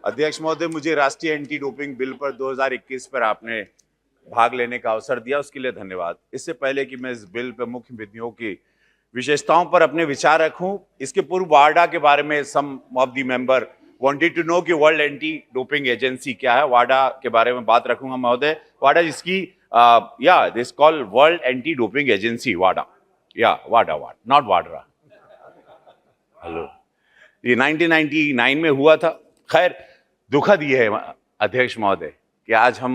अध्यक्ष महोदय, मुझे राष्ट्रीय एंटी डोपिंग बिल पर 2021 पर आपने भाग लेने का अवसर दिया, उसके लिए धन्यवाद। इससे पहले कि मैं इस बिल पर मुख्य बिंदुओं की विशेषताओं पर अपने विचार रखूं, इसके पूर्व वाडा के बारे में some of the member wanted to know कि वर्ल्ड एंटी डोपिंग एजेंसी क्या है। वाडा के बारे में बात रखूंगा महोदय। वाडा जिसकी this call world anti doping agency, वाडा नॉट वाडरा। हेलो, ये 1999 में हुआ था। खैर, दुखद ये है अध्यक्ष महोदय कि आज हम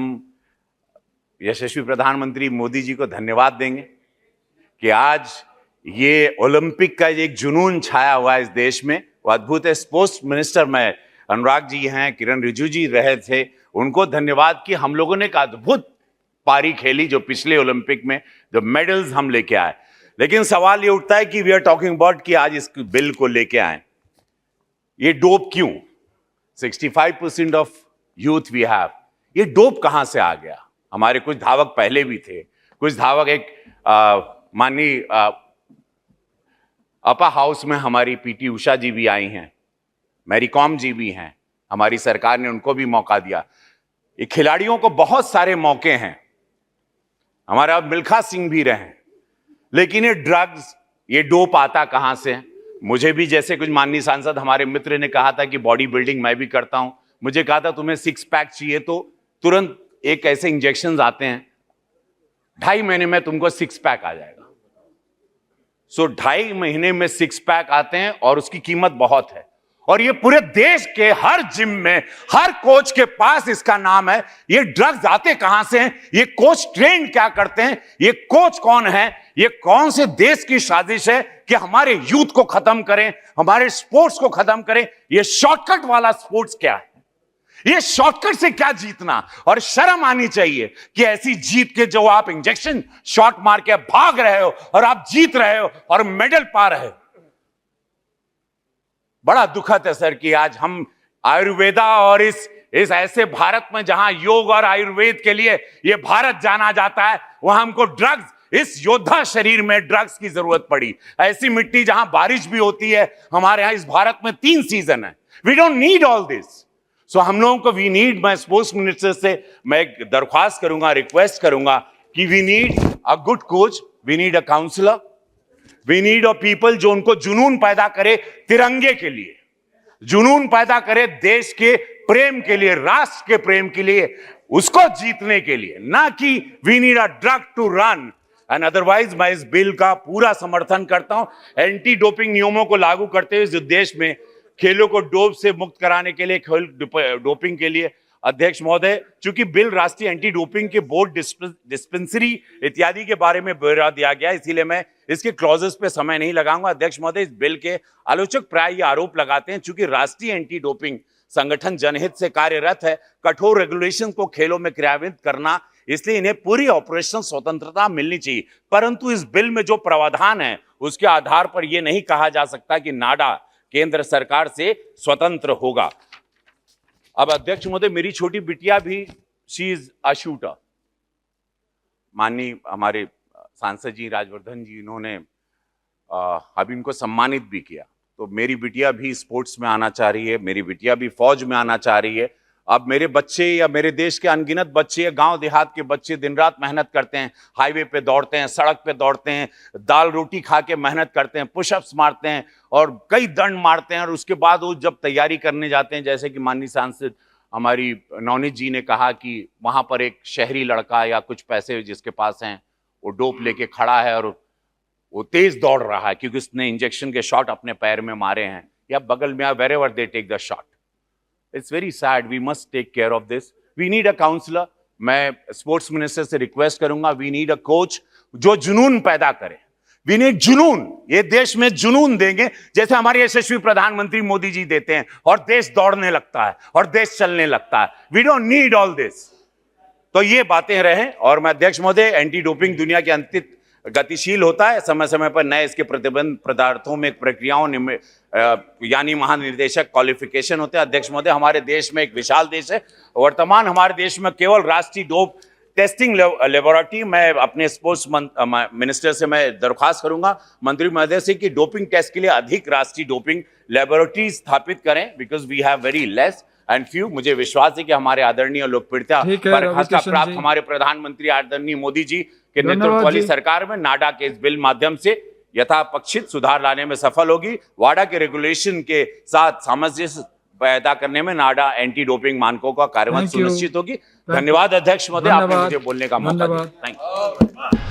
यशस्वी प्रधानमंत्री मोदी जी को धन्यवाद देंगे कि आज ये ओलंपिक का एक जुनून छाया हुआ है इस देश में, वो अद्भुत है। स्पोर्ट्स मिनिस्टर में अनुराग जी हैं, किरण रिजिजू जी रहे थे, उनको धन्यवाद कि हम लोगों ने एक अद्भुत पारी खेली जो पिछले ओलंपिक में जो मेडल्स हम लेके आए। लेकिन सवाल ये उठता है कि वी आर टॉकिंग अबाउट कि आज इस बिल को लेके आए, ये डोप क्यों? 65% ऑफ यूथ वी हैव, ये डोप कहां से आ गया? हमारे कुछ धावक पहले भी थे, कुछ धावक एक माननीय अपर हाउस में हमारी पीटी उषा जी भी आई हैं, मैरी कॉम जी भी हैं, हमारी सरकार ने उनको भी मौका दिया। ये खिलाड़ियों को बहुत सारे मौके हैं, हमारा मिल्खा सिंह भी रहे, लेकिन ये ड्रग्स, ये डोप आता कहां से है? मुझे भी जैसे कुछ माननीय सांसद हमारे मित्र ने कहा था कि बॉडी बिल्डिंग मैं भी करता हूं, मुझे कहा था तुम्हें 6 पैक चाहिए तो तुरंत एक ऐसे इंजेक्शन आते हैं, 2.5 महीने में तुमको 6 पैक आ जाएगा। सो 2.5 महीने में 6 पैक आते हैं और उसकी कीमत बहुत है। और ये पूरे देश के हर जिम में, हर कोच के पास इसका नाम है। ये ड्रग्स आते कहां से हैं? ये कोच ट्रेन क्या करते हैं? ये कोच कौन है? ये कौन से देश की साजिश है कि हमारे यूथ को खत्म करें, हमारे स्पोर्ट्स को खत्म करें? ये शॉर्टकट वाला स्पोर्ट्स क्या है? ये शॉर्टकट से क्या जीतना? और शर्म आनी चाहिए कि ऐसी जीत के जो आप इंजेक्शन शॉट मार के भाग रहे हो और आप जीत रहे हो और मेडल पा रहे हो। बड़ा दुखद है सर कि आज हम आयुर्वेदा और इस ऐसे भारत में जहां योग और आयुर्वेद के लिए ये भारत जाना जाता है, वहां हमको ड्रग्स, इस योद्धा शरीर में ड्रग्स की जरूरत पड़ी। ऐसी मिट्टी जहां बारिश भी होती है, हमारे यहां इस भारत में 3 सीजन है। We don't need all this. So हम लोगों को वी नीड, मैं स्पोर्ट्स मिनिस्टर से मैं एक दरख्वास्त करूंगा, रिक्वेस्ट करूंगा कि we need a good coach, we need a counsellor, we need a people जो उनको जुनून पैदा करे तिरंगे के लिए, जुनून पैदा करे देश के प्रेम के लिए, राष्ट्र के प्रेम के लिए, उसको जीतने के लिए, ना कि we need a drug to run. And otherwise मैं इस बिल का पूरा समर्थन करता हूं। एंटी डोपिंग नियमों को लागू करते हुए इस देश में खेलों को डोप से मुक्त कराने के लिए, खेल डोपिंग के लिए अध्यक्ष महोदय, चूंकि बिल राष्ट्रीय एंटी डोपिंग के बोर्ड, डिस्पेंसरी इत्यादि के बारे में ब्यौरा दिया गया, इसीलिए मैं इसके क्लॉजेस पे समय नहीं लगाऊंगा। अध्यक्ष महोदय, इस बिल के आलोचक प्राय ये आरोप लगाते हैं चूंकि राष्ट्रीय एंटी डोपिंग संगठन जनहित से कार्यरत है, कठोर रेगुलेशन को खेलों में क्रियान्वित करना, इसलिए इन्हें पूरी ऑपरेशनल स्वतंत्रता मिलनी चाहिए। परंतु इस बिल में जो प्रावधान है उसके आधार पर यह नहीं कहा जा सकता कि नाडा केंद्र सरकार से स्वतंत्र होगा। अब अध्यक्ष महोदय, मेरी छोटी बिटिया भी, शी इज अ शूटर। माननीय हमारे सांसद जी राजवर्धन जी, इन्होंने अभी इनको सम्मानित भी किया। तो मेरी बिटिया भी स्पोर्ट्स में आना चाह रही है, मेरी बिटिया भी फौज में आना चाह रही है। अब मेरे बच्चे या मेरे देश के अनगिनत बच्चे, गांव देहात के बच्चे दिन रात मेहनत करते हैं, हाईवे पे दौड़ते हैं, सड़क पे दौड़ते हैं, दाल रोटी खा के मेहनत करते हैं, पुशअप्स मारते हैं और कई दंड मारते हैं। और उसके बाद वो जब तैयारी करने जाते हैं, जैसे कि माननीय सांसद हमारी नवनीत जी ने कहा कि वहां पर एक शहरी लड़का या कुछ पैसे जिसके पास हैं, वो डोप लेके खड़ा है और वो तेज दौड़ रहा है क्योंकि उसने इंजेक्शन के शॉट अपने पैर में मारे हैं या बगल में, wherever they take the shot. It's very sad, we must take care of this. We need a counsellor, मैं स्पोर्ट्स मिनिस्टर से रिक्वेस्ट करूंगा, वी नीड अ कोच जो जुनून पैदा करे। वी नीड जुनून, ये देश में जुनून देंगे जैसे हमारे यशस्वी प्रधानमंत्री मोदी जी देते हैं और देश दौड़ने लगता है और देश चलने लगता है। We don't need all this. तो ये बातें रहें। और मैं अध्यक्ष महोदय, एंटी डोपिंग दुनिया के अंतिम गतिशील होता है, समय समय पर नए इसके प्रतिबंध पदार्थों में प्रक्रियाओं यानी महानिर्देशक क्वालिफिकेशन होते हैं। अध्यक्ष महोदय, हमारे देश में एक विशाल देश है, वर्तमान हमारे देश में केवल राष्ट्रीय डोप टेस्टिंग लेबोरेटरी, मैं अपने स्पोर्ट्स मिनिस्टर से मैं दरख्वास्त करूंगा मंत्री महोदय से कि डोपिंग टेस्ट के लिए अधिक राष्ट्रीय डोपिंग लेबोरेटरी स्थापित करें, because we have very less. And few. मुझे विश्वास है कि हमारे आदरणीय लोकप्रियता बर्खास्ता प्राप्त हमारे प्रधानमंत्री आदरणीय मोदी जी के नेतृत्व वाली सरकार में नाडा के इस बिल माध्यम से यथापेक्षित सुधार लाने में सफल होगी। वाडा के रेगुलेशन के साथ सामंजस्य पैदा करने में नाडा एंटी डोपिंग मानकों का कार्यान्वयन सुनिश्चित होगी। धन्यवाद अध्यक्ष महोदय, आपने मुझे बोलने का मौका दिया। Thank you.